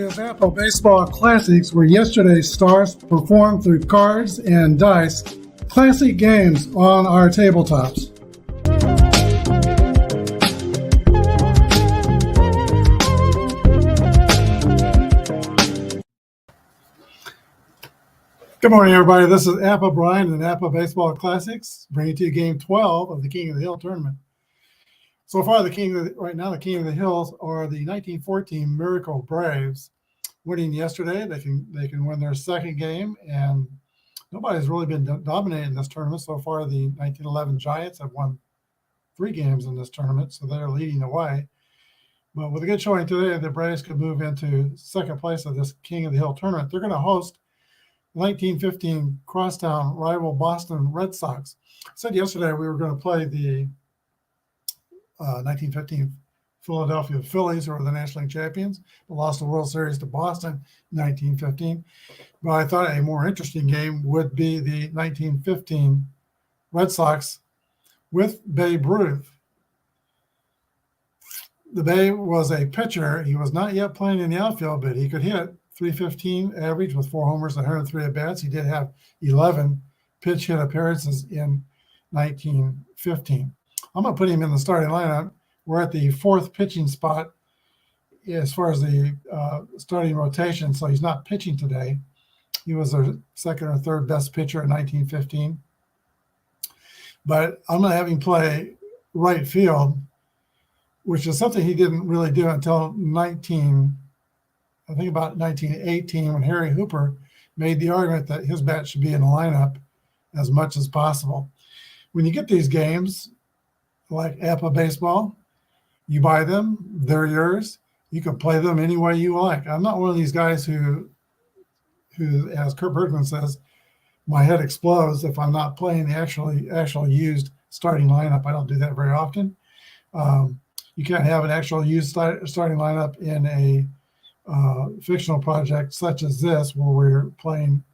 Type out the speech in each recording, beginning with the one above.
is Apple Baseball Classics, where yesterday's stars performed through cards and dice, classic games on our tabletops. Good morning, everybody. This is Apple Brian and Apple Baseball Classics, bringing to you Game 12 of the King of the Hill tournament. So far, the King of the Hills are the 1914 Miracle Braves, winning yesterday. They can win their second game, and nobody's really been dominating this tournament so far. The 1911 Giants have won 3 games in this tournament, so they're leading the way. But with a good showing today, the Braves could move into second place of this King of the Hill tournament. They're going to host 1915 crosstown rival Boston Red Sox. I said yesterday we were going to play the 1915 Philadelphia Phillies, who are the National League champions, but lost the World Series to Boston in 1915. But I thought a more interesting game would be the 1915 Red Sox with Babe Ruth. The Babe was a pitcher. He was not yet playing in the outfield, but he could hit. 315 average with 4 homers, 103 at-bats. He did have 11 pitch hit appearances in 1915. I'm going to put him in the starting lineup. We're at the 4th pitching spot as far as the starting rotation, so he's not pitching today. He was our 2nd or 3rd best pitcher in 1915. But I'm going to have him play right field, which is something he didn't really do until 1918, when Harry Hooper made the argument that his bat should be in the lineup as much as possible. When you get these games like Apple Baseball, you buy them, they're yours. You can play them any way you like. I'm not one of these guys who as Kurt Bergman says, my head explodes if I'm not playing the actually used starting lineup. I don't do that very often. You can't have an actual used starting lineup in a fictional project such as this, where we're playing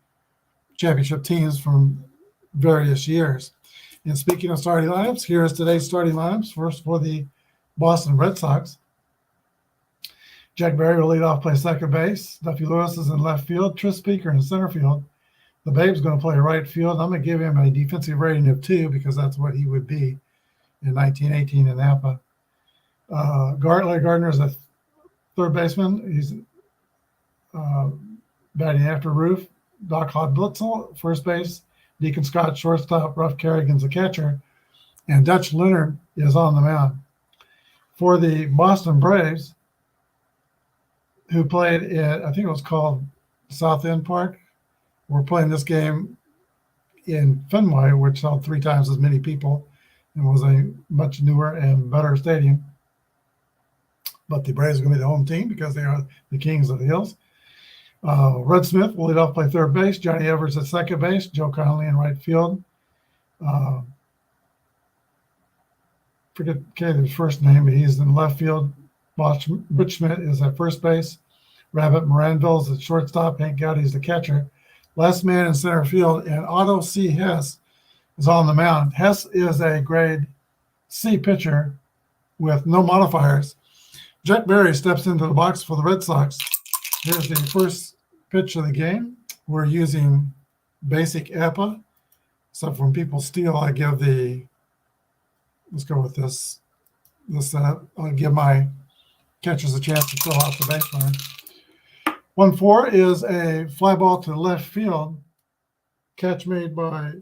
championship teams from various years. And speaking of starting lineups, here is today's starting lineups. First, for the Boston Red Sox, Jack Berry will lead off, play second base. Duffy Lewis is in left field. Tris Speaker in center field. The Babe's going to play right field. I'm going to give him a defensive rating of 2 because that's what he would be in 1918 in Napa. Larry Gardner is a third baseman. He's batting after Ruth. Doc Hodblitzel, first base. Deacon Scott, shortstop. Ruff Kerrigan's the catcher. And Dutch Leonard is on the mound. For the Boston Braves, who played at, I think it was called South End Park, we're playing this game in Fenway, which held 3 times as many people and was a much newer and better stadium. But the Braves are going to be the home team because they are the Kings of the Hills. Red Smith will lead off, play third base. Johnny Evers at second base. Joe Connolly in right field. Forget Cather's first name, but he's in left field. Butch Schmidt is at first base. Rabbit Moranville is at shortstop. Hank Gowdy is the catcher. Last man in center field, and Otto C. Hess is on the mound. Hess is a grade C pitcher with no modifiers. Jack Berry steps into the box for the Red Sox. Here's the first pitch of the game. We're using basic APA. So when people steal, I give let's go with this setup. I'll give my catchers a chance to fill out the baseline. 1-4 is a fly ball to left field. Catch made by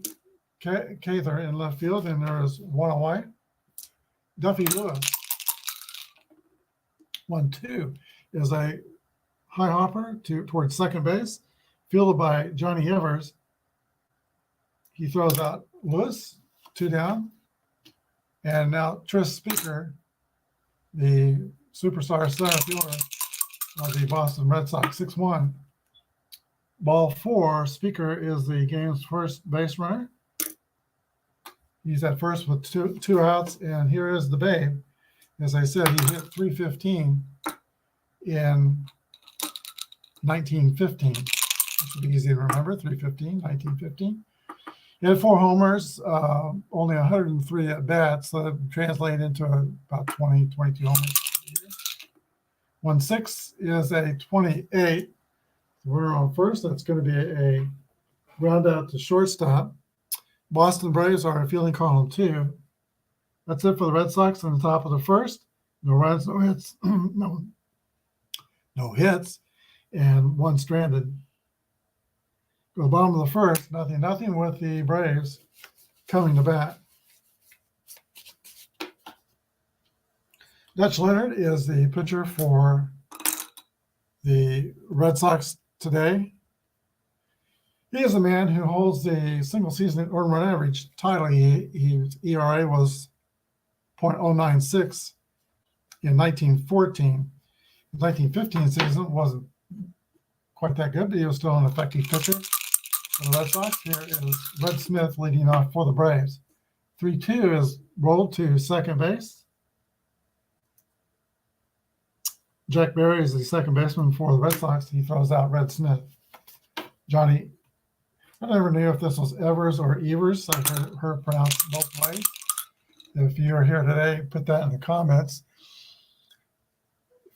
Cather in left field, and there is one away. Duffy Lewis. 1-2 is a high hopper towards second base, fielded by Johnny Evers. He throws out Lewis, 2 down. And now Tris Speaker, the superstar center fielder of the Boston Red Sox, 6-1. Ball 4, Speaker is the game's first base runner. He's at first with two outs, and here is the Babe. As I said, he hit 315 in 1915. That should be easy to remember, 315, 1915. He had 4 homers, only 103 at-bats, so that translated into about 20, 22 homers. 1-6 is a 28. We're on first. That's going to be a ground out to shortstop. Boston Braves are fielding column 2. That's it for the Red Sox on the top of the first. No runs, no hits, no hits, and 1 stranded. Go to the bottom of the first, nothing with the Braves coming to bat. Dutch Leonard is the pitcher for the Red Sox today. He is a man who holds the single season earned run average title. His ERA was .096 in 1914. The 1915 season wasn't quite that good, but he was still an effective pitcher for the Red Sox. Here is Red Smith leading off for the Braves. 3-2 is rolled to second base. Jack Berry is the second baseman for the Red Sox. He throws out Red Smith. Johnny, I never knew if this was Evers or Evers. I've heard her pronounced both ways. If you are here today, put that in the comments.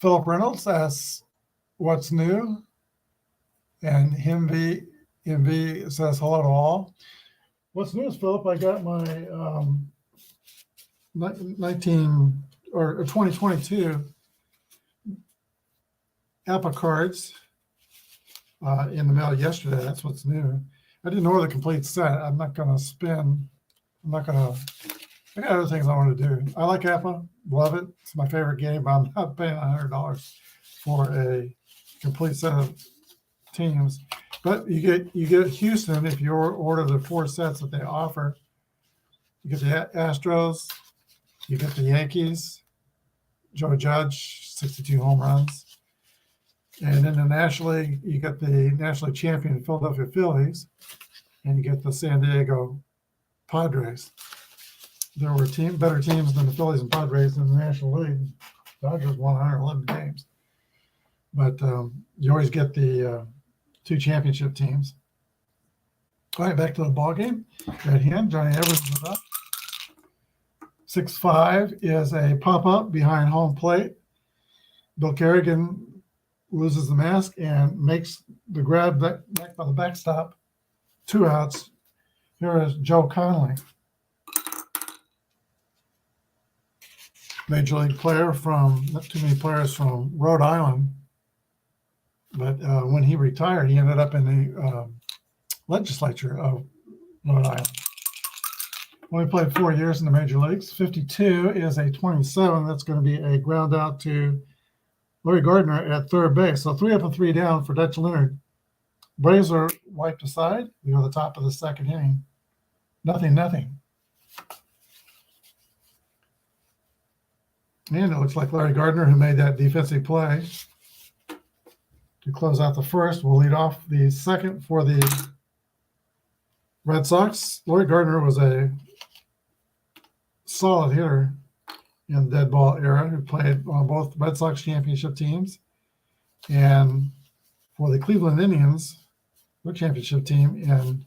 Philip Reynolds asks, what's new? And MV says hello to all. What's new is, Philip, I got my 2022 APA cards in the mail yesterday. That's what's new. I didn't order the complete set. I got other things I want to do. I like APA, love it. It's my favorite game, but I'm not paying $100 for a complete set of teams. But you get Houston if you order the 4 sets that they offer. You get the Astros, you get the Yankees, Joe Judge, 62 home runs. And in the National League, you get the nationally champion Philadelphia Phillies, and you get the San Diego Padres. There were better teams than the Phillies and Padres in the National League. Dodgers won 111 games. But you always get the 2 championship teams. All right, back to the ball game. At hand, Johnny Evers is up. 6-5 is a pop-up behind home plate. Bill Kerrigan loses the mask and makes the grab back by the backstop. 2 outs. Here is Joe Conley. Major league player not too many players from Rhode Island. But when he retired, he ended up in the legislature of Rhode Island. Only played 4 years in the major leagues. 52 is a 27. That's going to be a ground out to Larry Gardner at third base. So 3 up and 3 down for Dutch Leonard. Braves are wiped aside. We go to the top of the second inning. Nothing. And it looks like Larry Gardner, who made that defensive play to close out the first, will lead off the second for the Red Sox. Larry Gardner was a solid hitter in the dead ball era, who played on both Red Sox championship teams and for the Cleveland Indians, their championship team in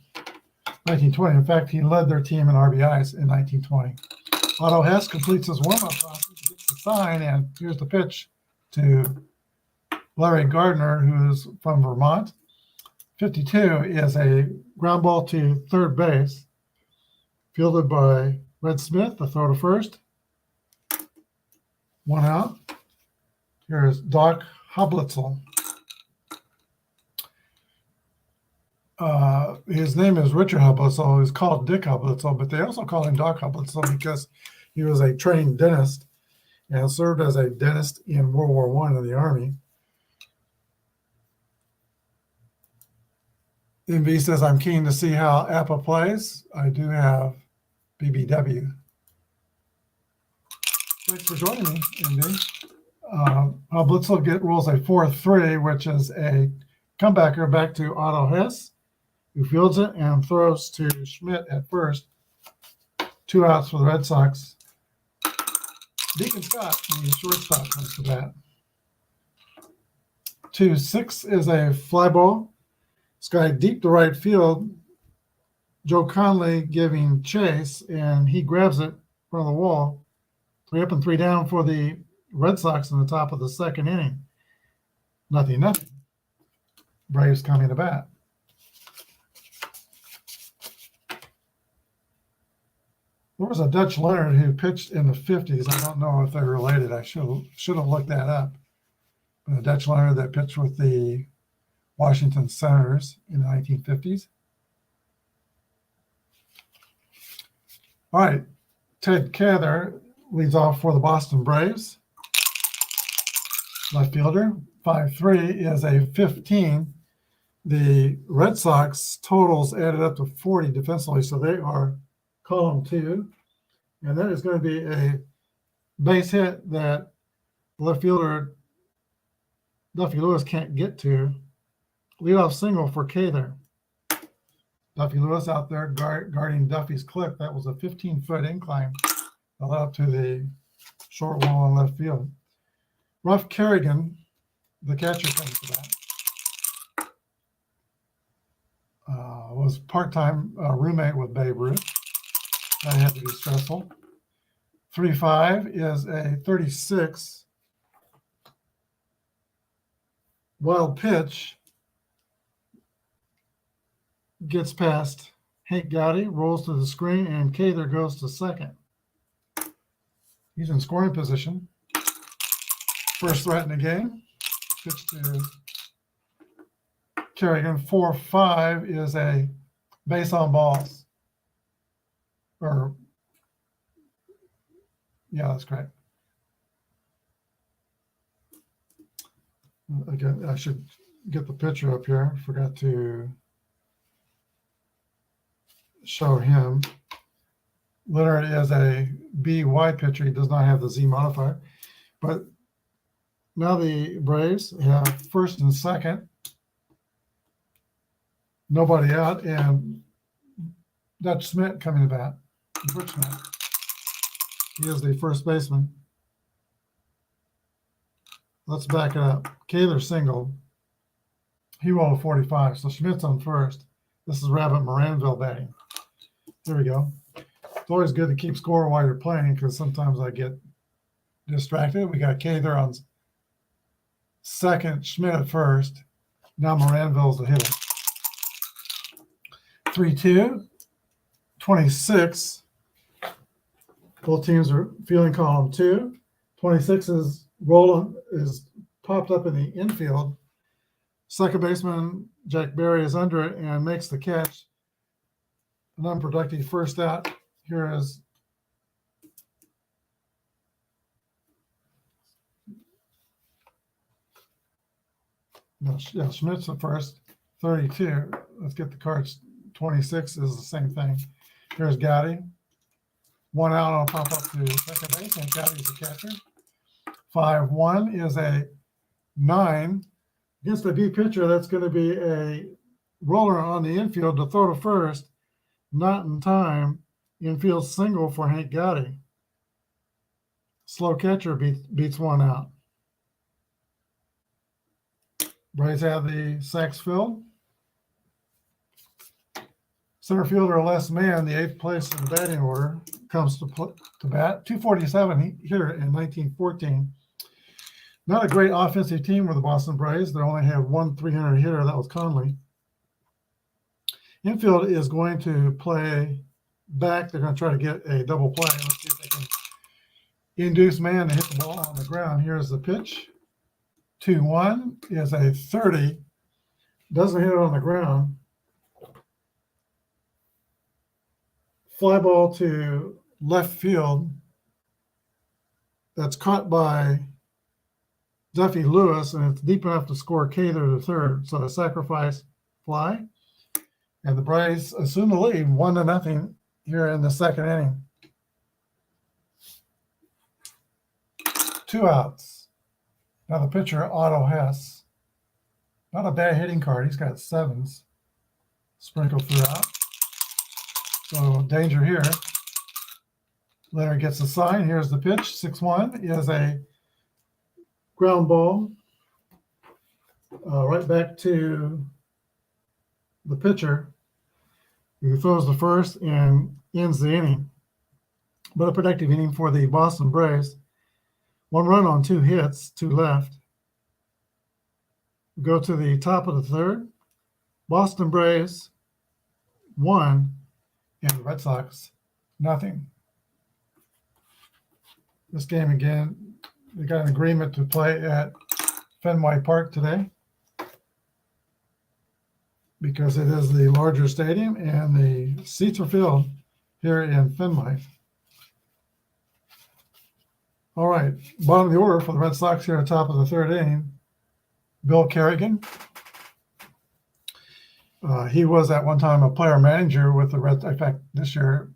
1920. In fact, he led their team in RBIs in 1920. Otto Hess completes his warm-up process, gets the sign, and here's the pitch to Larry Gardner, who is from Vermont. 52 is a ground ball to third base, fielded by Red Smith, the throw to first. 1 out. Here's Doc Hoblitzel. His name is Richard Hoblitzel. He's called Dick Hoblitzel, but they also call him Doc Hoblitzel because he was a trained dentist and served as a dentist in World War I in the Army. MV says, I'm keen to see how APA plays. I do have BBW. Thanks for joining me, MV. Blitzel rolls a 4-3, which is a comebacker back to Otto Hess, who fields it and throws to Schmidt at first. 2 outs for the Red Sox. Deacon Scott, the shortstop, comes to bat. 2-6 is a fly ball. This guy deep to right field. Joe Conley giving chase, and he grabs it in front of the wall. 3 up and 3 down for the Red Sox in the top of the second inning. Nothing. Braves coming to bat. There was a Dutch Leonard who pitched in the 50s. I don't know if they're related. I should have looked that up. But a Dutch Leonard that pitched with the Washington Senators in the 1950s. All right, Ted Cather leads off for the Boston Braves. Left fielder, 5'3", is a 15. The Red Sox totals added up to 40 defensively, so they are column 2. And that is going to be a base hit that left fielder Duffy Lewis can't get to. Leadoff single for Cather. Duffy Lewis out there guarding Duffy's clip. That was a 15-foot incline that led up to the short wall in left field. Ruff Kerrigan, the catcher, comes to that. Was part-time roommate with Babe Ruth. That had to be stressful. 3-5 is a 36. Wild pitch. Gets past Hank Gowdy, rolls to the screen, and Cather goes to second. He's in scoring position. First threat in the game. Pitch to Kerrigan. 4-5 is a base on balls. Yeah, that's correct. Again, I should get the picture up here. Forgot to show him. Leonard is a BY pitcher. He does not have the Z modifier. But now the Braves have first and second. Nobody out, and Dutch Schmidt coming to bat. He is the first baseman. Let's back it up. Cather singled. He rolled a 45, so Schmidt's on first. This is Rabbit Moranville batting. There we go. It's always good to keep score while you're playing because sometimes I get distracted. We got Cather on second, Schmidt at first. Now Moranville's the hitter. 3-2, 26. Both teams are fielding column 2. 26 is rolling, is popped up in the infield. Second baseman Jack Berry is under it and makes the catch. An unproductive first out. Here is Schmidt's the first. 32. Let's get the cards. 26 is the same thing. Here's Gowdy. One out on pop up to second base, and Gowdy's the catcher. 5-1 is a 9. Against a B pitcher, that's going to be a roller on the infield to throw to first. Not in time. Infield single for Hank Gowdy. Slow catcher beats one out. Braves have the sacks filled. Center fielder Les Mann, the 8th place in the batting order, comes to bat. 247 here in 1914. Not a great offensive team with the Boston Braves. They only have one 300 hitter. That was Conley. Infield is going to play back. They're going to try to get a double play. Let's see if they can induce Mann to hit the ball on the ground. Here's the pitch. 2-1 is a 30. Doesn't hit it on the ground. Fly ball to left field. That's caught by Duffy Lewis, and it's deep enough to score Cather to third. So a sacrifice fly. And the Braves assume the lead 1-0 here in the second inning. 2 outs. Now the pitcher, Otto Hess. Not a bad hitting card. He's got 7s sprinkled throughout. So danger here. Leonard gets a sign. Here's the pitch. 6-1 is a ground ball right back to the pitcher, who throws the first and ends the inning. But a productive inning for the Boston Braves. 1 run on 2 hits, 2 left. Go to the top of the third. Boston Braves 1 and the Red Sox nothing. This game again, they got an agreement to play at Fenway Park today because it is the larger stadium and the seats are filled here in Fenway. All right, bottom of the order for the Red Sox here at the top of the third inning, Bill Kerrigan. He was at one time a player manager with the Red. In fact, this year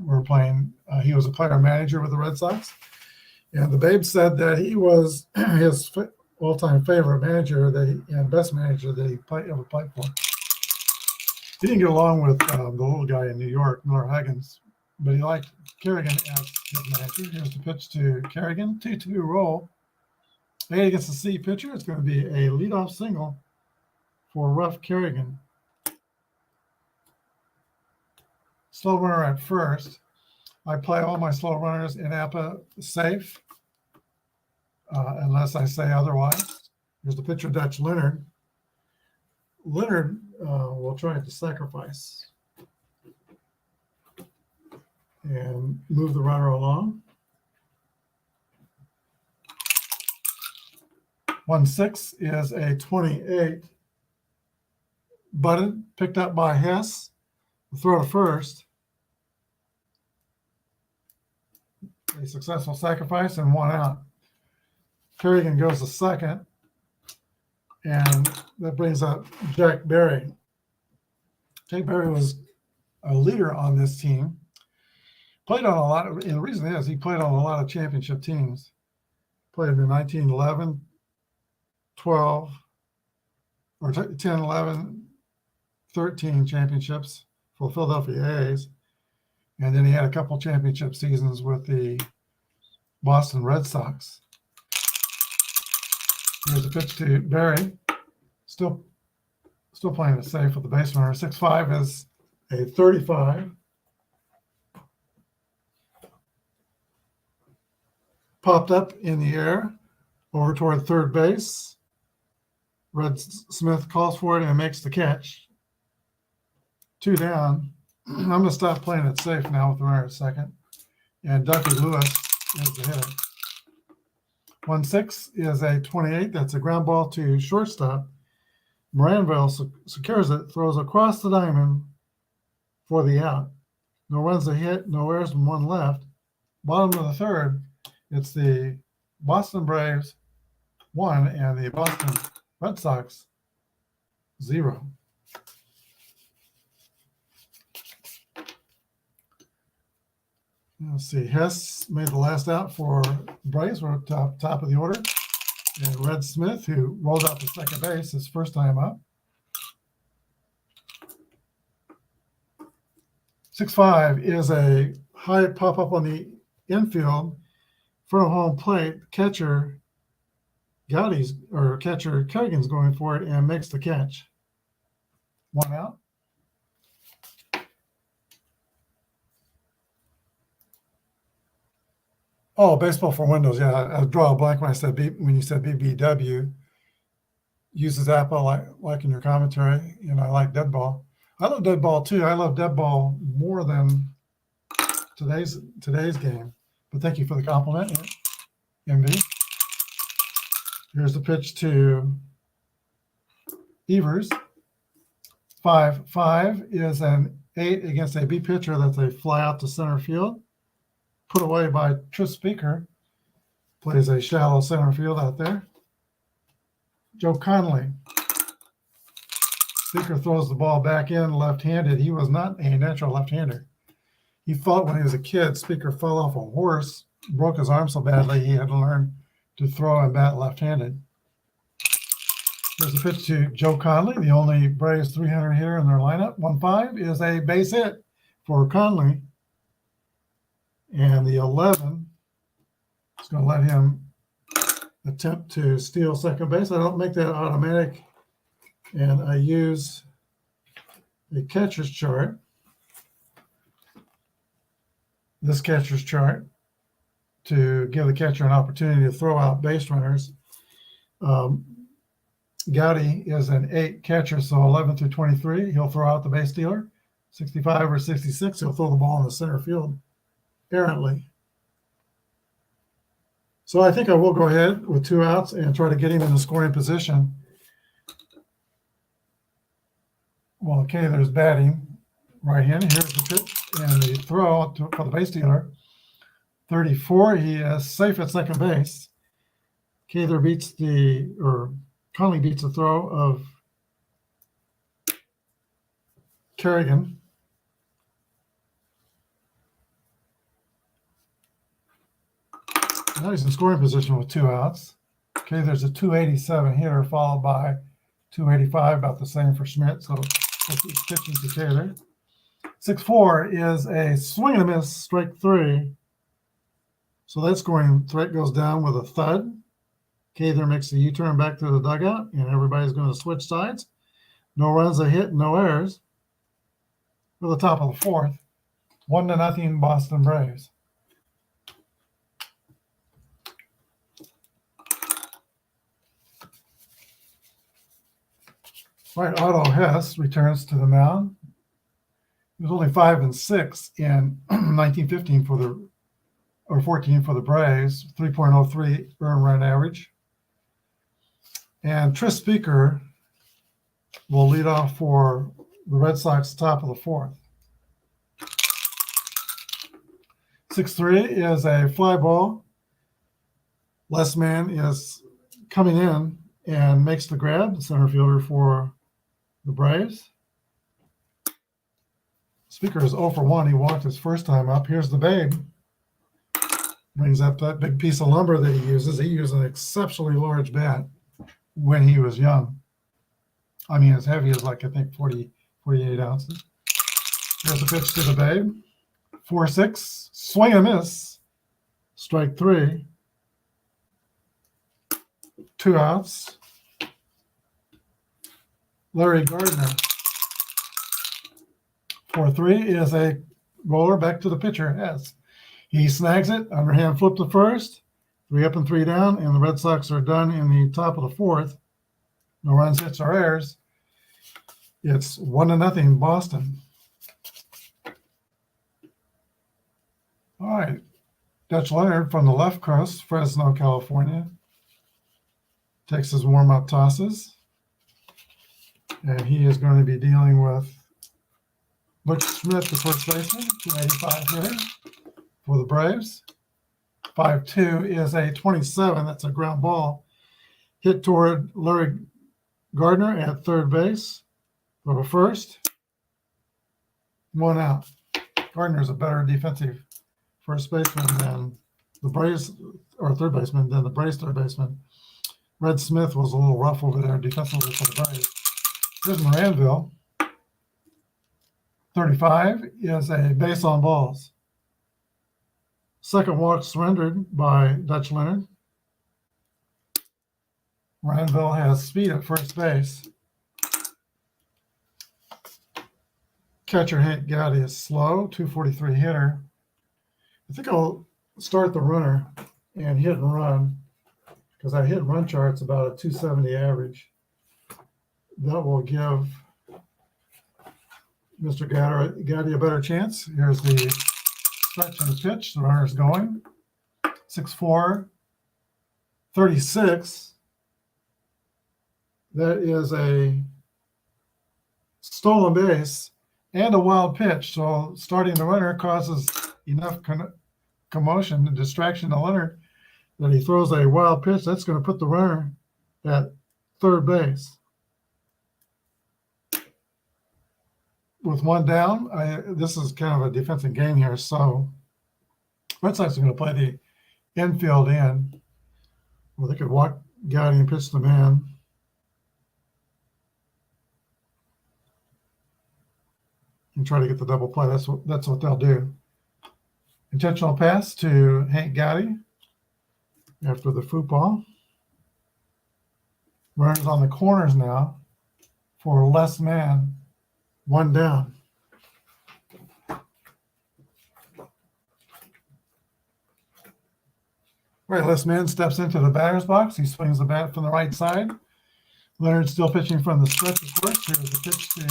we're playing. He was a player manager with the Red Sox, and the Babe said that he was his all-time favorite manager and best manager that he ever played for. He didn't get along with the little guy in New York, Miller Huggins, but he liked Kerrigan as his manager. Here's the pitch to Kerrigan, 2-2 roll. A against the C pitcher. It's going to be a leadoff single for Ruff Kerrigan. Slow runner at first. I play all my slow runners in APA safe, unless I say otherwise. Here's the pitcher, Dutch Leonard. Leonard will try to sacrifice and move the runner along. 1-6 is a 28. Button picked up by Hess. Throw to first. A successful sacrifice and 1 out. Kerrigan goes to second. And that brings up Jack Berry. Jack Berry was a leader on this team. Played on a lot of, and the reason is he played on a lot of championship teams. Played in 1911, 12, or 10, 11, 13 championships for the Philadelphia A's. And then he had a couple championship seasons with the Boston Red Sox. Here's the pitch to Berry. Still playing it safe with the base runner. 6-5 is a 35. Popped up in the air over toward third base. Red Smith calls for it and makes the catch. 2 down. I'm going to stop playing it safe now with the runner at second. And Ducky Lewis is the hitter. 1-6 is a 28. That's a ground ball to shortstop. Moranville secures it, throws across the diamond for the out. No runs a hit, no errors, and 1 left. Bottom of the third, it's the Boston Braves 1 and the Boston Red Sox 0. Let's see. Hess made the last out for Braves. We're at top of the order. And Red Smith, who rolled out to second base his first time up. 6-5 is a high pop up on the infield, front of home plate. Catcher Kerrigan's going for it and makes the catch. 1 out. Oh, baseball for Windows. Yeah, I draw a blank when you said BBW. Uses Apple like in your commentary, and I like dead ball. I love dead ball too. I love dead ball more than today's game. But thank you for the compliment, MV. Here's the pitch to Evers. 5-5 is an 8 against a B pitcher. That's a fly out to center field. Put away by Tris Speaker. Plays a shallow center field out there. Joe Connolly. Speaker throws the ball back in left-handed. He was not a natural left-hander. He fought when he was a kid. Speaker fell off a horse, broke his arm so badly he had to learn to throw and bat left-handed. There's a pitch to Joe Conley, the only Braves 300 hitter in their lineup. 1-5 is a base hit for Conley. And the 11 is going to let him attempt to steal second base. I don't make that automatic, and I use the catcher's chart, this catcher's chart, to give the catcher an opportunity to throw out base runners. Gowdy is an 8 catcher, so 11 through 23, he'll throw out the base stealer. 65 or 66, he'll throw the ball in the center field errantly. So I think I will go ahead with 2 outs and try to get him in the scoring position. Well, okay, there's batting. Right-handed, here's the pitch and the throw for the base stealer. 34, he is safe at second base. Cather Conley beats the throw of Kerrigan. Now he's in scoring position with 2 outs. Okay, there's a 287 hitter followed by 285, about the same for Schmidt. So he's pitching to Taylor. 6-4 is a swing and a miss, strike 3. So that scoring threat goes down with a thud. Cather makes a U-turn back to the dugout, and everybody's going to switch sides. No runs, a hit, no errors. For the top of the 4th, 1-0 Boston Braves. All right, Otto Hess returns to the mound. He was only 5-6 in 1915 14 for the Braves, 3.03 earned run average. And Tris Speaker will lead off for the Red Sox, top of the 4th. 6-3 is a fly ball. Les Mann is coming in and makes the grab, the center fielder for the Braves. Speaker is 0 for 1. He walked his first time up. Here's the Babe. Brings up that big piece of lumber that he uses. He used an exceptionally large bat when he was young. I mean, as heavy as like, I think, 48 ounces. Here's the pitch to the Babe. 4-6. Swing and miss. Strike 3. 2 outs. Larry Gardner. 4-3 is a roller back to the pitcher. Yes. He snags it, underhand flip to first, 3 up and 3 down, and the Red Sox are done in the top of the 4th. No runs, hits, or errors. It's 1-0 Boston. All right. Dutch Leonard from the left coast, Fresno, California, takes his warm-up tosses. And he is going to be dealing with Butch Smith, the first baseman, 285 hitter for the Braves. 5-2 is a 27. That's a ground ball hit toward Larry Gardner at third base for the first. 1 out. Gardner's a better defensive first baseman than the Braves, or third baseman than the Braves third baseman. Red Smith was a little rough over there defensively for the Braves. Here's Moranville. 35 is a base on balls. Second walk surrendered by Dutch Leonard. Moranville has speed at first base. Catcher Hank Gowdy is slow, 243 hitter. I think I'll start the runner and hit and run, because that hit and run chart's about a 270 average. That will give Mr. Gowdy a better chance. Here's the stretch and the pitch. The runner's going. 6-4, 36. That is a stolen base and a wild pitch. So starting the runner causes enough commotion and distraction to Leonard that he throws a wild pitch. That's going to put the runner at third base. With 1 down, this is kind of a defensive game here. So Red Sox are going to play the infield in. Well, they could walk Gowdy and pitch the man. And try to get the double play. That's what they'll do. Intentional pass to Hank Gowdy after the football. Runners on the corners now for Les Mann. 1 down. All right, Les Mann steps into the batter's box. He swings the bat from the right side. Leonard still pitching from the stretch, of course. Here's the pitch to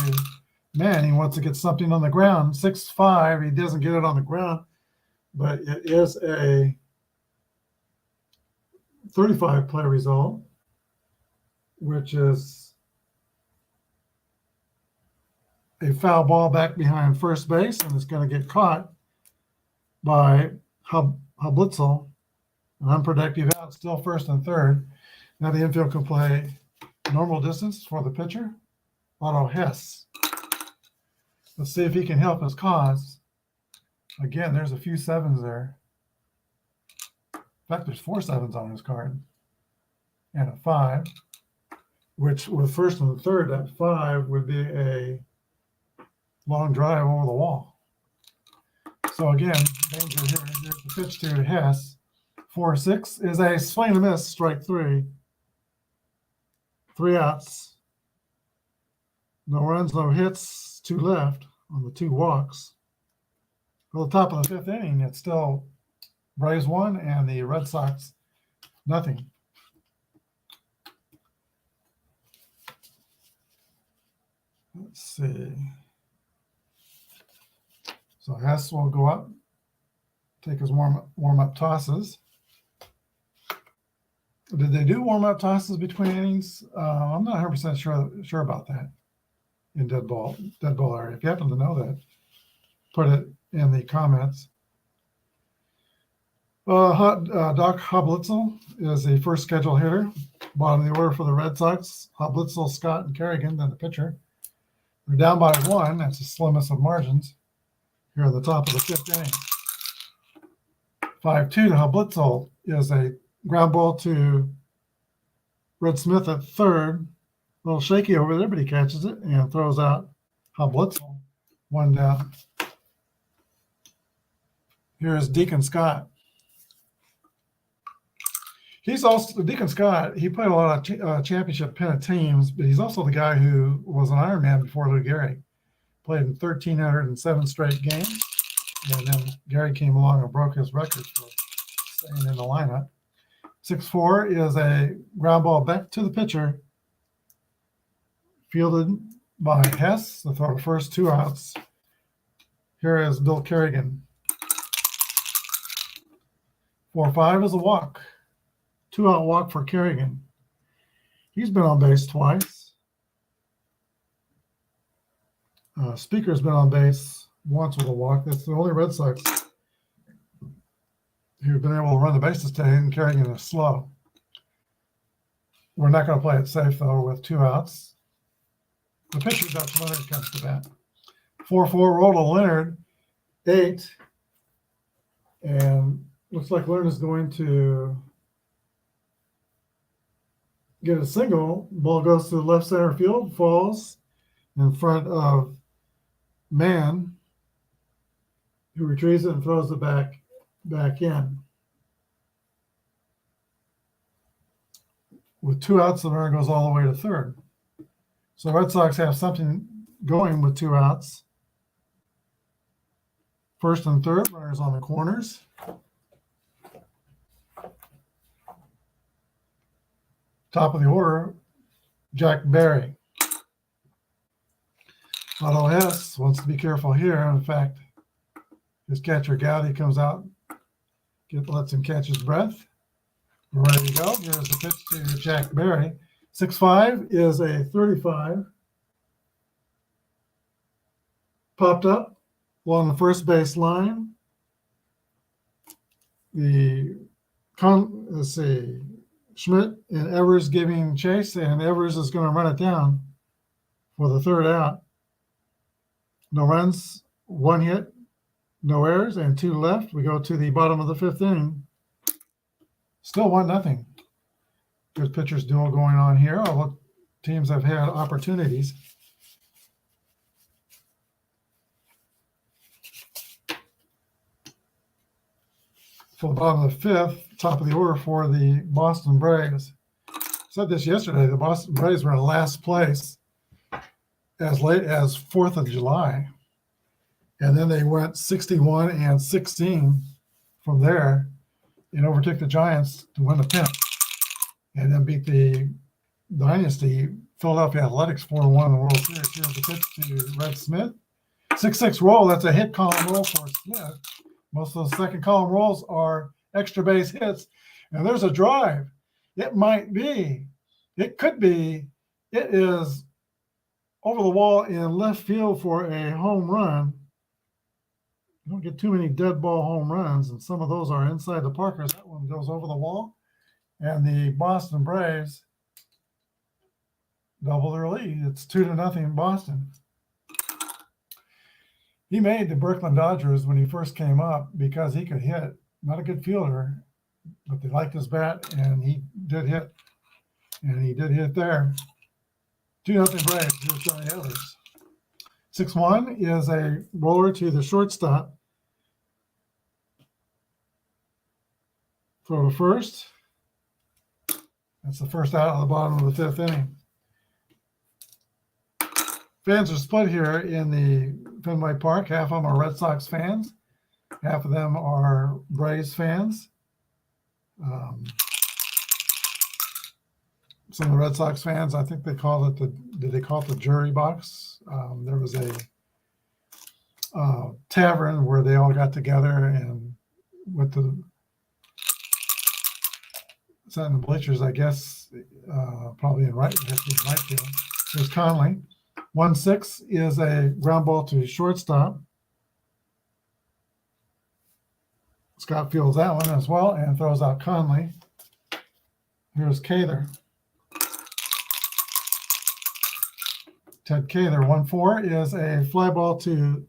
Man. He wants to get something on the ground. 6-5. He doesn't get it on the ground, but it is a 35 play result, which is a foul ball back behind first base, and it's going to get caught by Hablitzel. An unproductive out, still first and third. Now the infield can play normal distance for the pitcher, Otto Hess. Let's see if he can help his cause. Again, there's a few sevens there. In fact, there's 4 sevens on his card. And a 5, which with first and third, that 5 would be a long drive over the wall. So again, danger here. Here's the pitch to Hess. 4-6 is a swing and a miss, strike 3. 3 outs. No runs, no hits, 2 left on the 2 walks. At the top of the 5th inning, it's still Braves 1 and the Red Sox nothing. Let's see. So Hess will go up, take his warm-up tosses. Did they do warm-up tosses between innings? I'm not 100% sure about that in dead ball area. If you happen to know that, put it in the comments. Doc Hablitzel is the first scheduled hitter. Bottom of the order for the Red Sox. Hablitzel, Scott, and Kerrigan, then the pitcher. They're down by 1. That's the slimmest of margins here at the top of the 5th inning. 5-2 to Hablitzel is a ground ball to Red Smith at third. A little shaky over there, but he catches it and throws out Hablitzel. 1 down. Here's Deacon Scott. He's also Deacon Scott. He played a lot of championship pennant teams, but he's also the guy who was an Ironman before Lou Gehrig. Played in 1,307 straight games, and then Gehrig came along and broke his record for staying in the lineup. 6-4 is a ground ball back to the pitcher, fielded by Hess. The throw first, 2 outs. Here is Bill Kerrigan. 4-5 is a walk. 2-out walk for Kerrigan. He's been on base twice. Speaker's been on base once with a walk. That's the only Red Sox who've been able to run the bases today, and Kerrigan is slow. We're not going to play it safe, though, with 2 outs. The pitcher, Dutch Leonard, comes to bat. 4-4 roll to Leonard. 8. And looks like Leonard is going to get a single. Ball goes to the left center field, falls in front of Mann, who retrieves it and throws it back in. With 2 outs, the runner goes all the way to third. So Red Sox have something going with 2 outs. First and third, runners on the corners. Top of the order, Jack Berry. Otto Hess wants to be careful here. In fact, his catcher Gowdy comes out, lets him catch his breath. We're ready to go. Here's the pitch to Jack Berry. 6-5 is a 35. Popped up along the first base line. Let's see, Schmidt and Evers giving chase, and Evers is going to run it down for the 3rd out. No runs, 1 hit, no errors, and 2 left. We go to the bottom of the 5th inning. Still 1-0. Good pitchers duel going on here. Although teams have had opportunities. For the bottom of the 5th, top of the order for the Boston Braves. I said this yesterday. The Boston Braves were in last place as late as 4th of July. And then they went 61-16 from there and overtook the Giants to win the pennant. And then beat the dynasty, Philadelphia Athletics 4-1 in the World Series. Here's the pitch to Red Smith. 6-6 roll. That's a hit column roll for Smith. Most of those second column rolls are extra base hits. And there's a drive. It might be. It could be. It is over the wall in left field for a home run. You don't get too many dead ball home runs, and some of those are inside the Parkers. That one goes over the wall. And the Boston Braves double their lead. It's 2-0 Boston. He made the Brooklyn Dodgers when he first came up because he could hit. Not a good fielder, but they liked his bat, and he did hit. And he did hit there. 2-0 Braves. Here's Johnny Evers. 6-1 is a roller to the shortstop. Throw to first. That's the first out of the bottom of the fifth inning. Fans are split here in the Fenway Park. Half of them are Red Sox fans. Half of them are Braves fans. Some of the Red Sox fans, I think they call it did they call it the jury box? There was a tavern where they all got together and went to sat in the bleachers, I guess, probably in right field. There's Conley. 1-6 is a ground ball to shortstop. Scott fields that one as well and throws out Conley. Here's Cather. Ted Cather. 1-4 is a fly ball to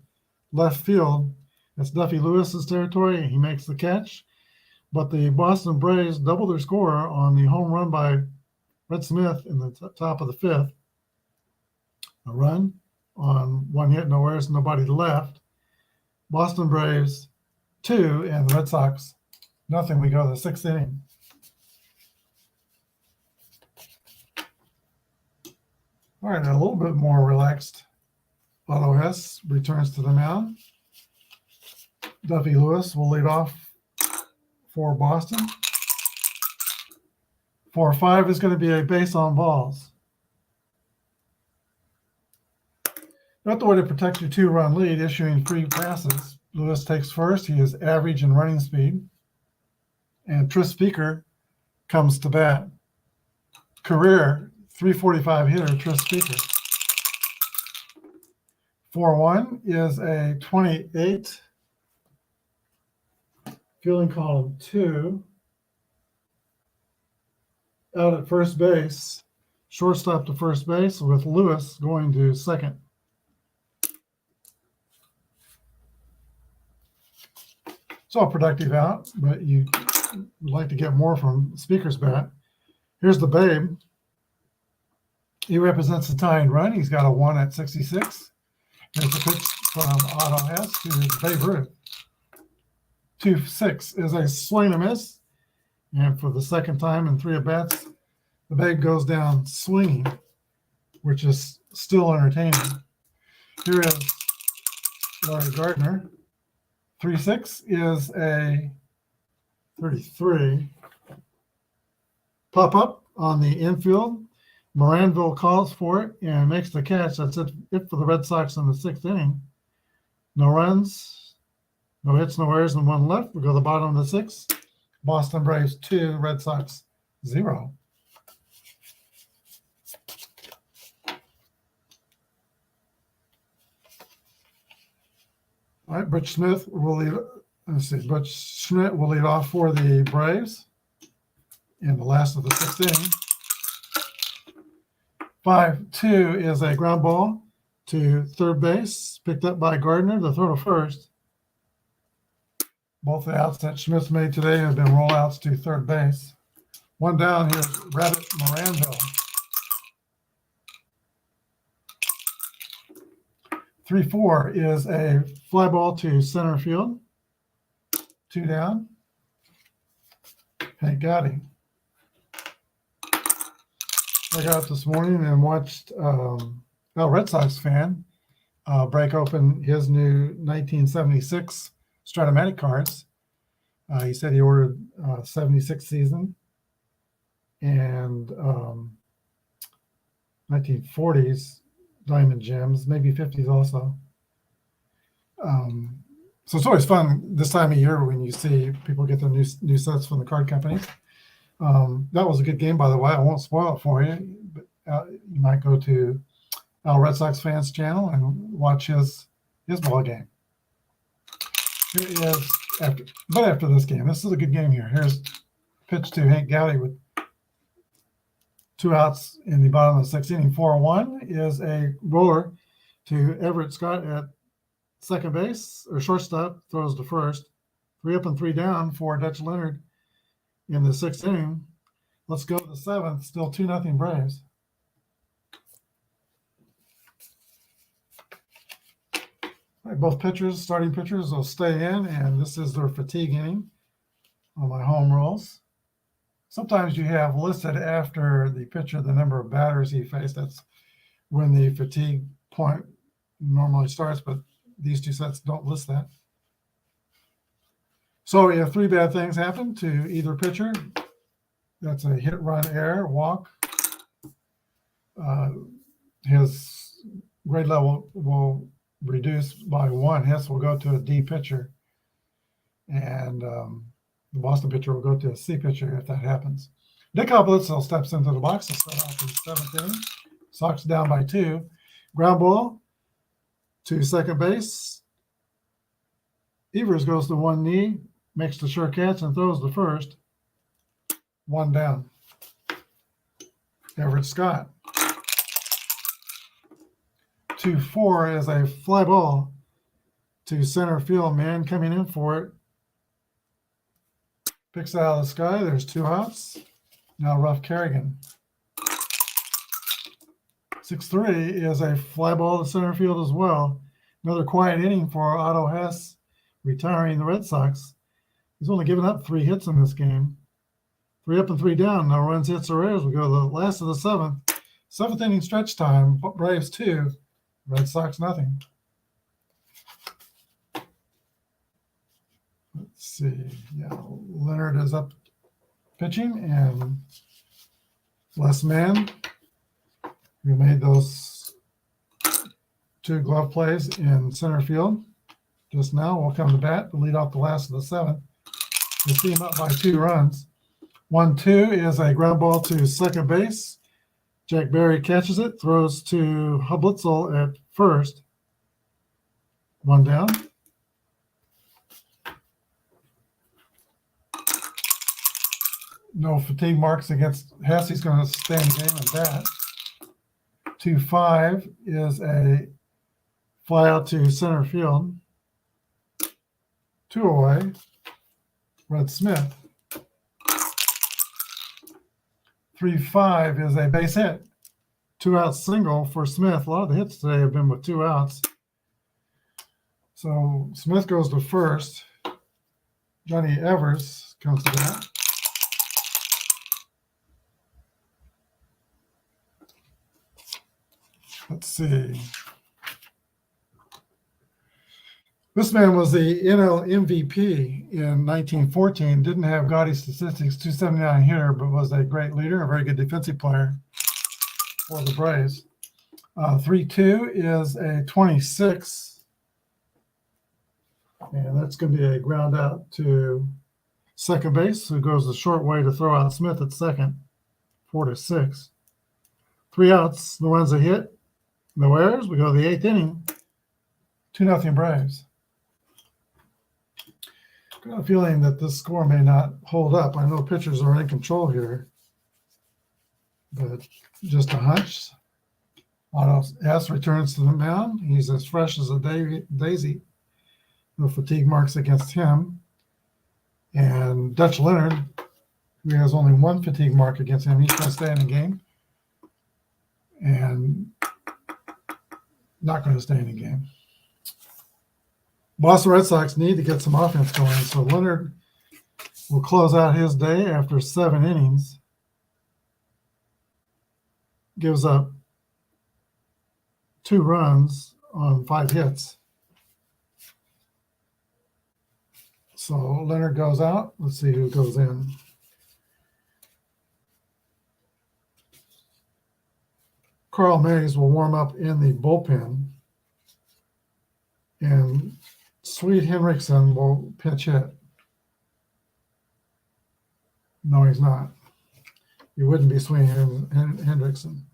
left field. That's Duffy Lewis's territory. He makes the catch. But the Boston Braves double their score on the home run by Red Smith in the top of the fifth. A run on one hit, no errors, nobody left. Boston Braves 2 and the Red Sox nothing. We go to the sixth inning. All right, a little bit more relaxed. Otto Hess returns to the mound. Duffy Lewis will lead off for Boston. 4-5 is going to be a base on balls. Not the way to protect your 2-run lead, issuing free passes. Lewis takes first. He is average in running speed. And Tris Speaker comes to bat. Career .345 hitter, Tris Speaker. 4-1 is a 28. Fielding column 2. Out at first base. Shortstop to first base with Lewis going to second. It's all productive out, but you would like to get more from Speaker's bat. Here's the Babe. He represents the tying run. He's got a 1 at 66. There's a pitch from Otto Hess to Babe Ruth. 2-6 is a swing and a miss. And for the second time in 3 at-bats, the Babe goes down swinging, which is still entertaining. Here is Larry Gardner. 3-6 is a 33. Pop up on the infield. Moranville calls for it and makes the catch. That's it for the Red Sox in the sixth inning. No runs, no hits, no errors, and 1 left. We go to the bottom of the sixth. Boston Braves 2, Red Sox 0. All right, Butch Schmidt will lead off for the Braves in the last of the sixth inning. 5-2 is a ground ball to third base, picked up by Gardner. The throw to first. Both the outs that Schmitz made today have been rollouts to third base. 1 down, here's Rabbit Moranville. 3-4 is a fly ball to center field. 2 down. Hank Gotti. I got up this morning and watched a Red Sox fan break open his new 1976 Stratomatic cards. He said he ordered 76 season, and 1940s diamond gems, maybe 50s also. So it's always fun this time of year when you see people get their new sets from the card companies. That was a good game, by the way. I won't spoil it for you, but you might go to Al Red Sox Fans channel and watch his ball game. Here is after this game. This is a good game here. Here's pitch to Hank Gowdy with 2 outs in the bottom of the 6th inning. 4-1 is a roller to Everett Scott at second base or shortstop, throws to first. 3 up and 3 down for Dutch Leonard in the 6th inning. Let's go to the 7th. Still 2-0 Braves. All right, both starting pitchers will stay in, and this is their fatigue inning on my home rules. Sometimes you have listed after the pitcher the number of batters he faced. That's when the fatigue point normally starts, but these 2 sets don't list that. So if 3 bad things happen to either pitcher, that's a hit, run, error, walk. His grade level will reduce by 1. Hits will go to a D pitcher, and the Boston pitcher will go to a C pitcher if that happens. Dick Hoplitzel steps into the box to start off the 7th inning. Sox down by 2. Ground ball to second base. Evers goes to one knee, makes the sure catch, and throws to first. 1 down. Everett Scott. 2-4 is a fly ball to center field. Man coming in for it. Picks it out of the sky. There's 2 outs. Now Ruff Kerrigan. 6-3 is a fly ball to center field as well. Another quiet inning for Otto Hess, retiring the Red Sox. He's only given up 3 hits in this game. 3 up and 3 down. No runs, hits, or errors. We go to the last of the 7th. 7th inning stretch time. Braves 2, Red Sox nothing. Let's see. Yeah, Leonard is up pitching, and Les Mann, who made those 2 glove plays in center field just now, will come to bat to lead off the last of the 7th. The team up by 2 runs. 1-2 is a ground ball to second base. Jack Berry catches it, throws to Hublitzel at first. 1 down. No fatigue marks against Hess. He's going to stay in the game and bat. 2-5 is a fly out to center field. 2 away. Red Smith. 3-5 is a base hit. 2 out single for Smith. A lot of the hits today have been with 2 outs. So Smith goes to first. Johnny Evers comes to bat. Let's see. This man was the NL MVP in 1914. Didn't have gaudy statistics, 279 hitter, but was a great leader, a very good defensive player for the Braves. 3-2 is a 26. And that's going to be a ground out to second base, who goes the short way to throw out Smith at second. 4-6. 3 outs, no runs, a hit, no errors. We go to the 8th inning. 2-0 Braves. Got a feeling that this score may not hold up. I know pitchers are in control here, but just a hunch. Otto S returns to the mound. He's as fresh as a daisy. No fatigue marks against him. And Dutch Leonard, who has only 1 fatigue mark against him, he's going to stay in the game. And not going to stay in the game. Boston Red Sox need to get some offense going, so Leonard will close out his day after 7 innings. Gives up 2 runs on 5 hits. So Leonard goes out. Let's see who goes in. Carl Mays will warm up in the bullpen, and Sweet Henriksen will pitch hit. No, he's not. He wouldn't be Sweet Henriksen.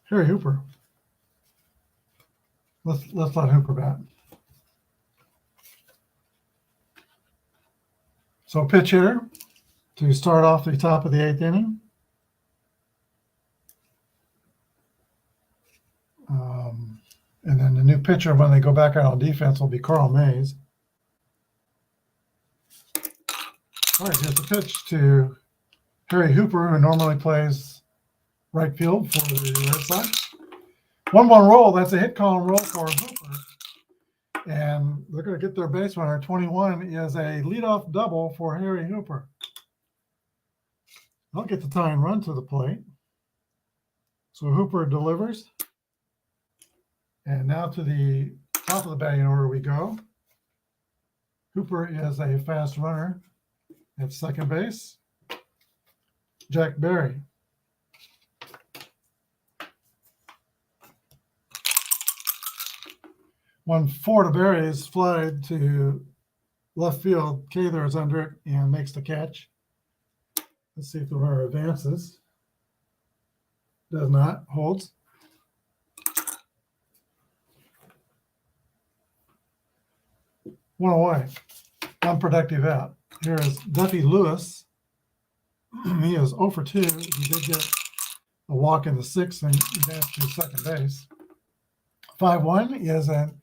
Harry Hooper. Let's let Hooper bat. So pitch hitter to start off the top of the 8th inning. And then the new pitcher, when they go back out on defense, will be Carl Mays. All right, here's the pitch to Harry Hooper, who normally plays right field for the Red Sox. 1-1 roll. That's a hit column roll for Hooper. And they're going to get their base runner. 21 is a leadoff double for Harry Hooper. They'll get the tying run to the plate. So Hooper delivers. And now to the top of the batting order we go. Hooper is a fast runner at second base. Jack Berry. One four to Berry's fly to left field. Cather is under it and makes the catch. Let's see if the runner advances. Does not. Holds. One away. Unproductive out. Here is Duffy Lewis. He is 0 for 2. He did get a walk in the 6th and advanced to second base. 5-1 is an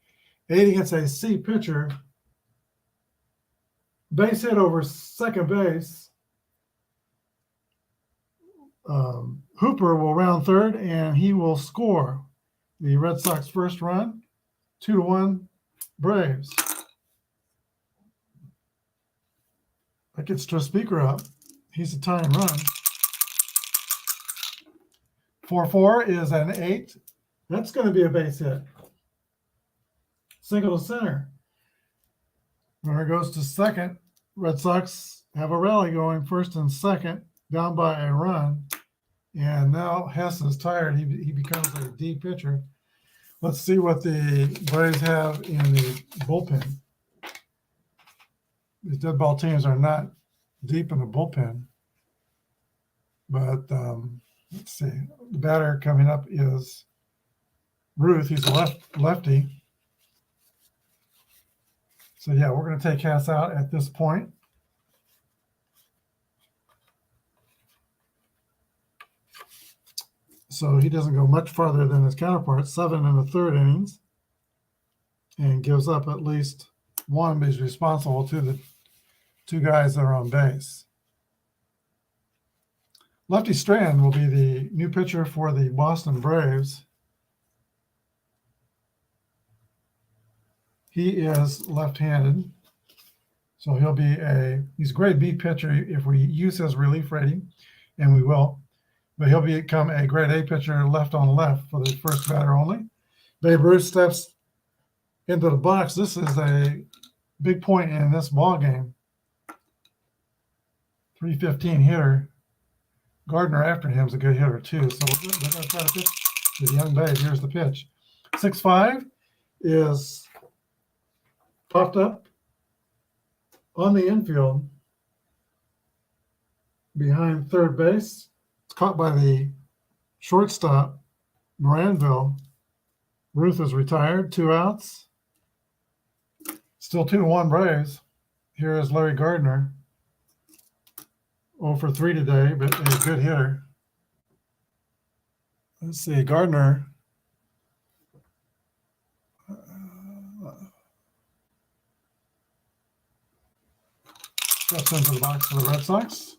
8 against a C pitcher. Base hit over second base. Hooper will round third, and he will score the Red Sox first run. 2-1 Braves. That gets Speaker up. He's a tying run. 4-4 is an 8. That's going to be a base hit. Single to center. Runner goes to second. Red Sox have a rally going first and second, down by a run. And now Hess is tired. He becomes a D pitcher. Let's see what the Braves have in the bullpen. These dead ball teams are not deep in the bullpen. But let's see. The batter coming up is Ruth. He's a lefty. So, yeah, we're going to take Hess out at this point. So he doesn't go much farther than his counterpart, 7 in the 3rd innings, and gives up at least 1, but he's responsible to the 2 guys that are on base. Lefty Strand will be the new pitcher for the Boston Braves. He is left-handed, so he's a grade B pitcher if we use his relief rating, and we will. But he'll become a grade A pitcher left on left for the first batter only. Babe Ruth steps into the box. This is a big point in this ball game. 315 hitter. Gardner after him is a good hitter too. So we're going to try to pitch to the young Babe. Here's the pitch. 6-5 is popped up on the infield behind third base. It's caught by the shortstop, Moranville. Ruth is retired, 2 outs. Still 2-1 Braves. Here is Larry Gardner. 0 for 3 today, but a good hitter. Let's see, Gardner. Steps into the box for the Red Sox.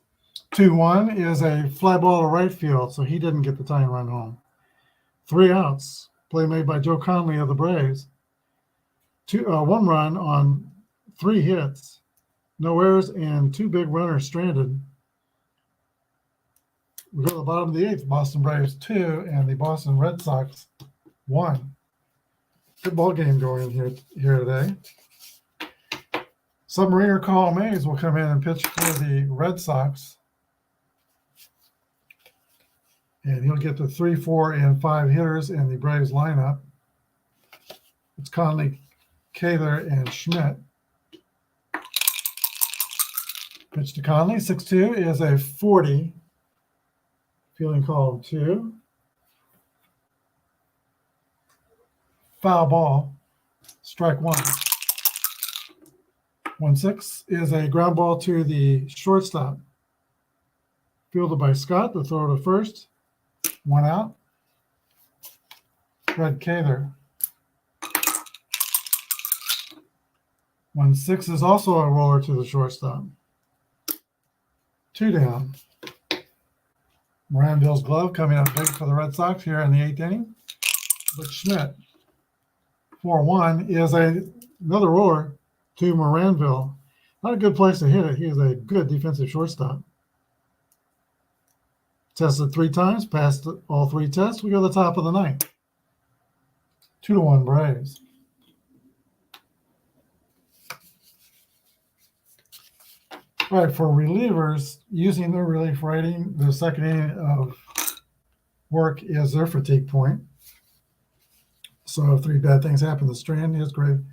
2-1 is a fly ball to right field, so he didn't get the tying run home. 3 outs. Play made by Joe Conley of the Braves. 1 run on 3 hits. No errors and 2 big runners stranded. We go to the bottom of the 8th. Boston Braves 2 and the Boston Red Sox 1. Good ball game going here today. Submariner Carl Mays will come in and pitch for the Red Sox. And he'll get the 3, 4, and 5 hitters in the Braves lineup. It's Conley, Cather, and Schmidt. Pitch to Conley, 6-2 is a 40. Fielding column 2. Foul ball, strike 1. 1-6 is a ground ball to the shortstop. Fielded by Scott, the throw to first. 1 out. Fred Cather. 1-6 is also a roller to the shortstop. 2 down. Moranville's glove coming up big for the Red Sox here in the 8th inning. But Schmidt. 4-1 is another roller to Moranville. Not a good place to hit it. He is a good defensive shortstop. Tested 3 times, passed all 3 tests. We go to the top of the 9th. 2-1 Braves. All right, for relievers, using their relief rating, the second inning of work is their fatigue point. So if 3 bad things happen to Strand, his grade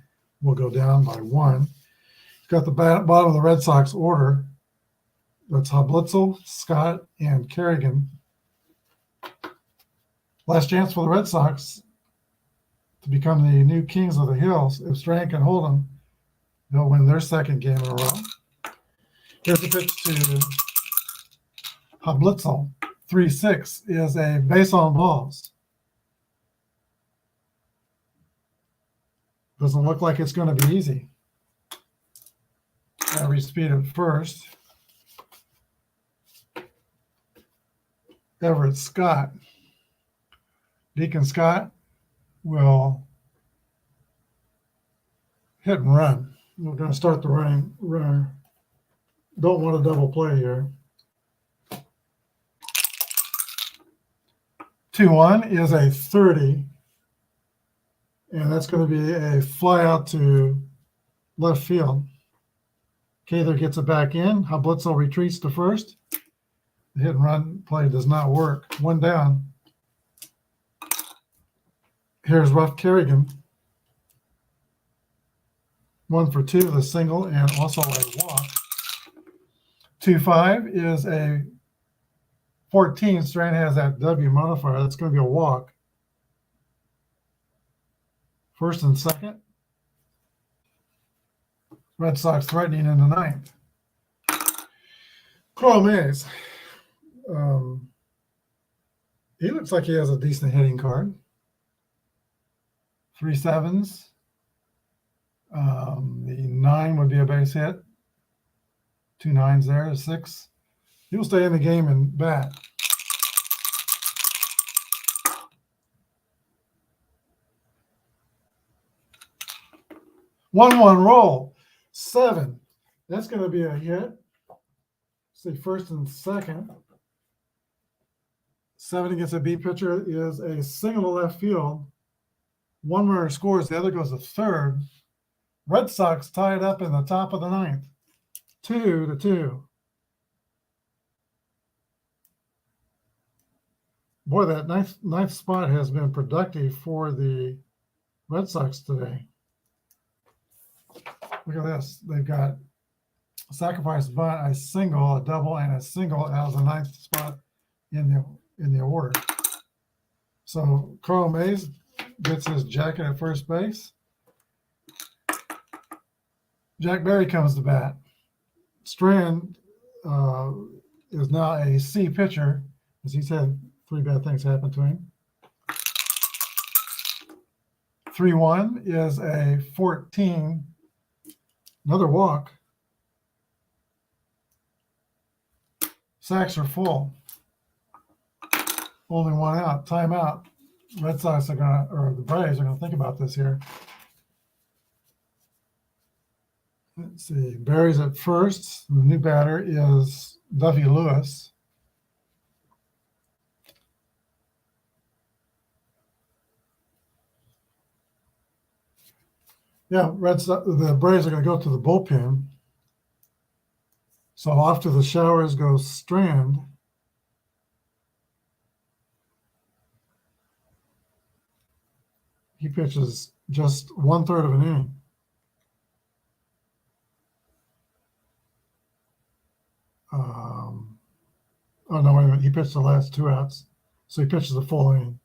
will go down by 1. He's got the bottom of the Red Sox order. That's Hablitzel, Scott, and Kerrigan. Last chance for the Red Sox to become the new kings of the hills. If Strand can hold them, they'll win their second game in a row. Here's a pitch to Hablitzel. 3-6 is a base on balls. Doesn't look like it's going to be easy. Average speed at first. Everett Scott. Deacon Scott will hit and run. We're going to start the runner. Don't want a double play here. 2-1 is a 30. And that's going to be a fly out to left field. Cather gets it back in. Hablitzel retreats to first. The hit and run play does not work. 1 down. Here's Ruff Kerrigan. 1 for 2, the single, and also a walk. 2-5 is a 14. Strand has that W modifier. That's going to be a walk. First and second. Red Sox threatening in the 9th. Carl Mays. He looks like he has a decent hitting card. 3 sevens. The 9 would be a base hit. 2 nines there, a 6. He'll stay in the game and bat. One roll. 7. That's going to be a hit. See, first and second. 7 against a B pitcher is a single to left field. 1 runner scores, the other goes to third. Red Sox tied up in the top of the 9th. 2-2. Boy, that ninth spot has been productive for the Red Sox today. Look at this. They've got a sacrifice bunt, a single, a double, and a single as the 9th spot in the order. So Carl Mays gets his jacket at first base. Jack Berry comes to bat. Strand is now a C pitcher, as he's had 3 bad things happen to him. 3-1 is a 14. Another walk. Sacks are full. Only 1 out. Timeout. Red Sox are going to, or the Braves are going to think about this here. Let's see. Barry's at first. The new batter is Duffy Lewis. Yeah, the Braves are going to go to the bullpen. So off to the showers goes Strand. He pitches just 1/3 of an inning. Oh, no, wait a minute. He pitched the last 2 outs. So he pitches a full inning.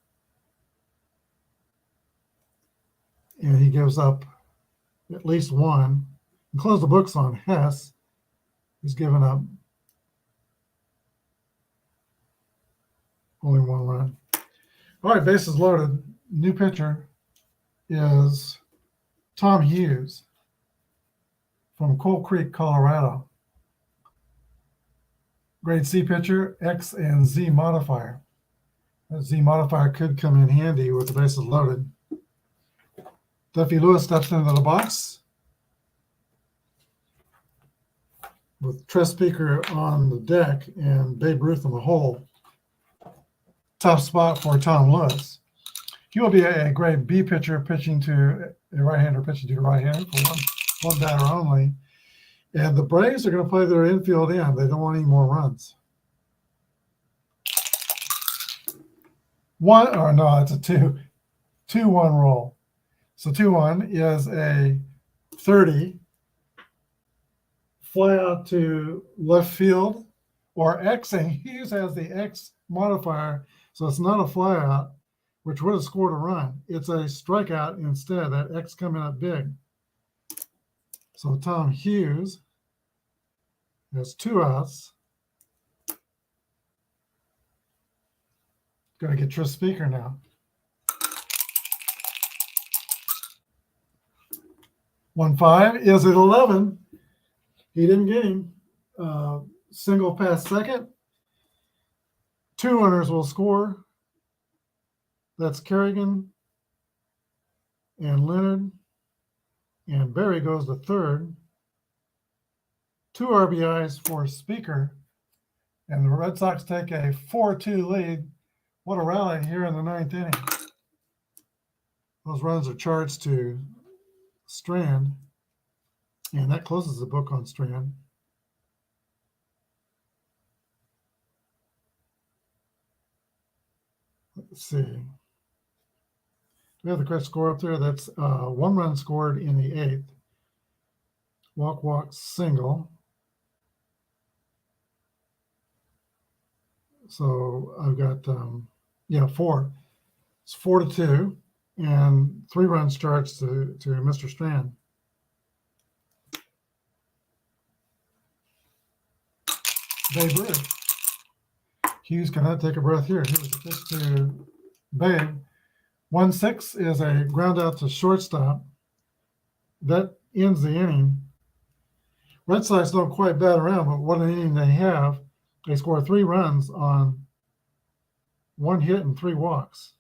And he gives up at least one. And close the books on Hess. He's given up only 1 run. All right, bases loaded. New pitcher is Tom Hughes from Coal Creek, Colorado. Grade C pitcher, X and Z modifier. That Z modifier could come in handy with the bases loaded. Duffy Lewis steps into the box with Tress Speaker on the deck and Babe Ruth in the hole. Top spot for Tom Lewis. He will be a grade B pitcher pitching to a right-hander pitching to a right-hander for one batter only. And the Braves are going to play their infield in. They don't want any more runs. It's a 2-1 roll. So 2-1 is a 30 fly out to left field or Xing. Hughes has the X modifier, so it's not a fly out, which would have scored a run. It's a strikeout instead, that X coming up big. So Tom Hughes has 2 outs. Going to get Tress Speaker now. 1-5 is at 11. He didn't get him. Single past second. 2 runners will score. That's Kerrigan and Leonard. And Barry goes to third. 2 RBIs for Speaker. And the Red Sox take a 4-2 lead. What a rally here in the 9th inning. Those runs are charged to Strand. And that closes the book on Strand. Let's see. Do we have the correct score up there? That's 1 run scored in the 8th. Walk, single. So I've got, 4. It's 4-2 and 3 runs charged to Mr. Strand. Babe Ruth. Hughes cannot take a breath here. He was a pitch to Babe. 1-6 is a ground out to shortstop. That ends the inning. Red Sox don't quite bat around, but what an inning they have. They score 3 runs on 1 hit and 3 walks.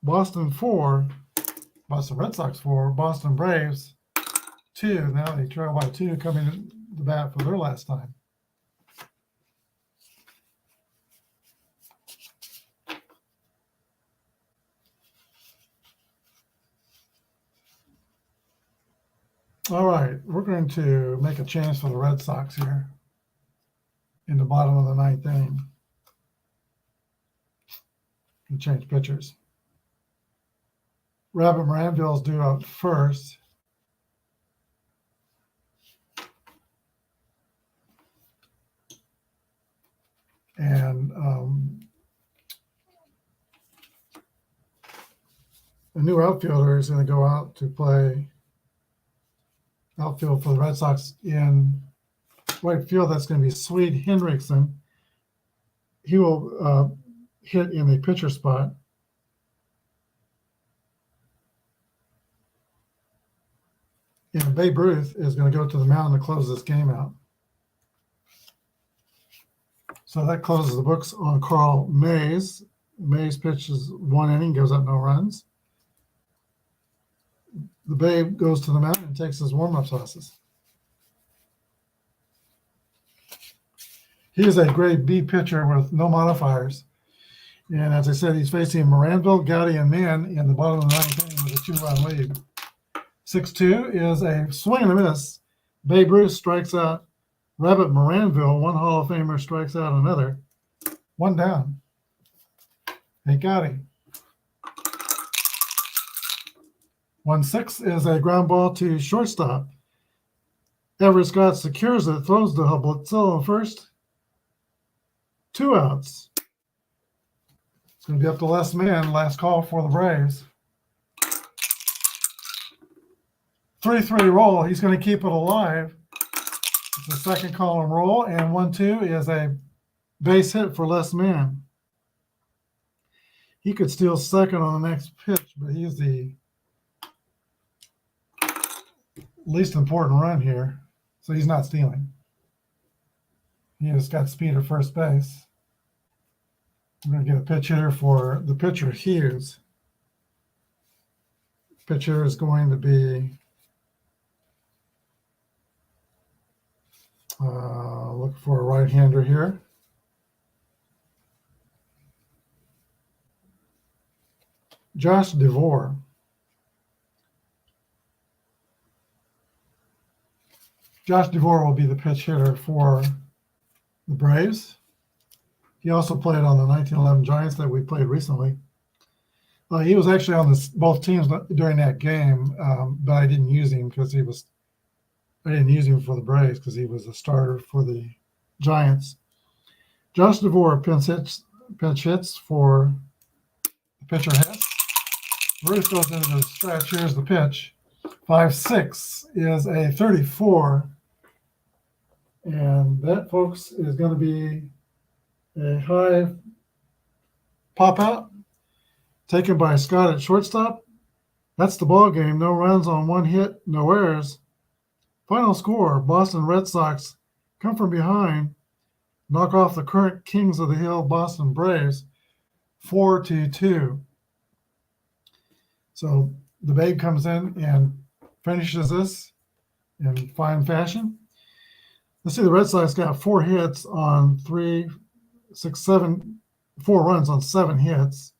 Boston 4, Boston Red Sox 4, Boston Braves 2. Now they trail by 2 coming to the bat for their last time. All right, we're going to make a change for the Red Sox here in the bottom of the 9th inning. And change pitchers. Rabbit Moranville's due out first. And a new outfielder is going to go out to play outfield for the Red Sox in right field. That's going to be Swede Hendrickson. He will hit in the pitcher spot. And Babe Ruth is going to go to the mound to close this game out. So that closes the books on Carl Mays. Mays pitches 1 inning, gives up no runs. The Babe goes to the mound and takes his warm-up tosses. He is a grade B pitcher with no modifiers. And as I said, he's facing Moranville, Gowdy, and Mann in the bottom of the 9th inning with a 2-run lead. 6-2 is a swing and a miss. Babe Ruth strikes out Rabbit Moranville. One Hall of Famer strikes out another. 1 down. Hey, Gowdy. 1-6 is a ground ball to shortstop. Everett Scott secures it, throws the Blitzell in first. 2 outs. It's going to be up to Les Man. Last call for the Braves. 3-3 roll. He's going to keep it alive. It's a second column roll, and 1-2 is a base hit for Les Man. He could steal second on the next pitch, but he's the least important run here, so he's not stealing. He has got speed at first base. We're going to get a pitch hitter for the pitcher, Hughes. Pitcher is going to be look for a right-hander here. Josh DeVore. Josh DeVore will be the pitch hitter for the Braves. He also played on the 1911 Giants that we played recently. He was actually on both teams during that game, but I didn't use him because I didn't use him for the Braves because he was a starter for the Giants. Josh DeVore pinch hits for the pitcher Hess. Ruth goes into the stretch. Here's the pitch. 5-6 is a 34. And that, folks, is going to be a high pop out taken by Scott at shortstop. That's the ball game. No runs on 1 hit, no errors. Final score, Boston Red Sox come from behind, knock off the current Kings of the Hill Boston Braves 4-2. So the Babe comes in and finishes this in fine fashion. Let's see, the Red Sox got 4 hits on 4 runs on 7 hits.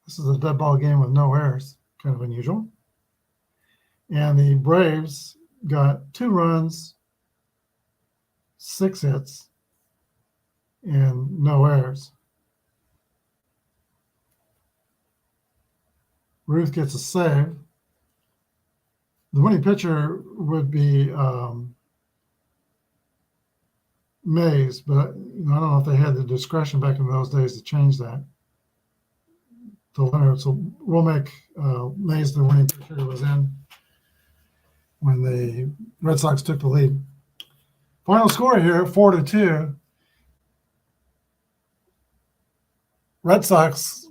This is a dead ball game with no errors, kind of unusual. And the Braves got 2 runs, 6 hits, and no errors. Ruth gets a save. The winning pitcher would be Mays, but I don't know if they had the discretion back in those days to change that to Leonard. So we'll make Mays the winning pitcher who was in when the Red Sox took the lead. Final score here, 4-2. Red Sox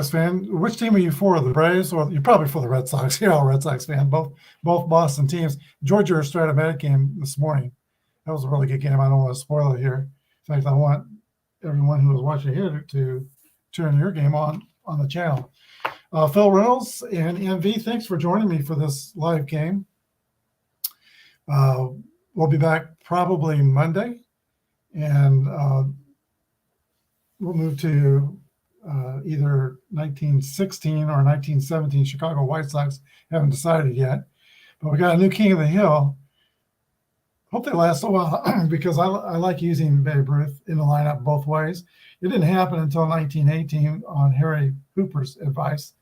fan. Which team are you for? The Braves, or you're probably for the Red Sox? You're all a Red Sox fan. Both Boston teams. Georgia Stratomatic game this morning. That was a really good game. I don't want to spoil it here. In fact, I want everyone who is watching here to turn your game on the channel. Phil Reynolds and MV, thanks for joining me for this live game. We'll be back probably Monday, and we'll move to either 1916 or 1917 Chicago White Sox. Haven't decided yet, but we got a new King of the Hill. Hope they last a while because I like using Babe Ruth in the lineup both ways. It didn't happen until 1918 on Harry Hooper's advice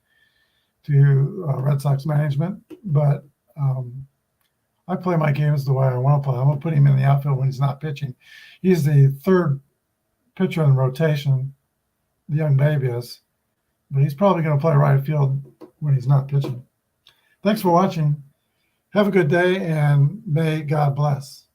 to Red Sox management, but I play my games the way I want to play. I'm going to put him in the outfield when he's not pitching. He's the 3rd pitcher in rotation, the young Babe is, but he's probably going to play right field when he's not pitching. Thanks for watching. Have a good day, and may God bless.